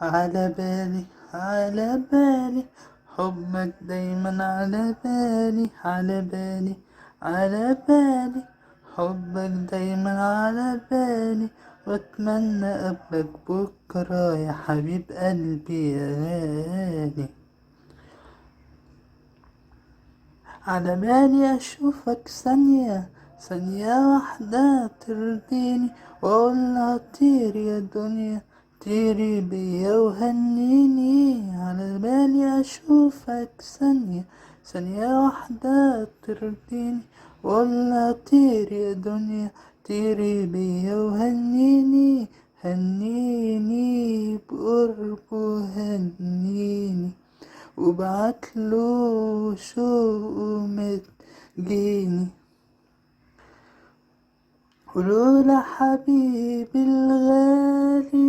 على بالي على بالي، حبك دايما على بالي، على بالي على بالي، حبك دايما على بالي، واتمنى اقابلك بكرة يا حبيب قلبي يا غالي. على بالي اشوفك ثانية، ثانية واحدة ترضيني، واقولها طير يا دنيا، طيري بيا وهنيني. على بالي اشوفك ثانية، ثانية واحدة ترضيني، واقولها طير يا دنيا، طيري بيا وهنيني. هنيني بقربه هنيني، وبعتله شوق متجيني، ولولا حبيبي الغالي،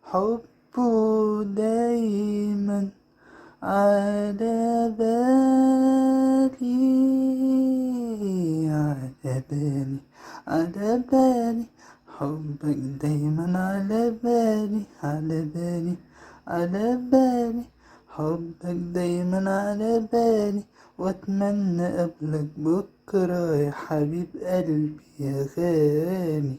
حبه دايما على بالي، على بالي على بالي، حبك دايما على بالي، على بالي على بالي، حبك دايما على بالي، واتمنى قبلك بكرة يا حبيب قلبي يا غالي.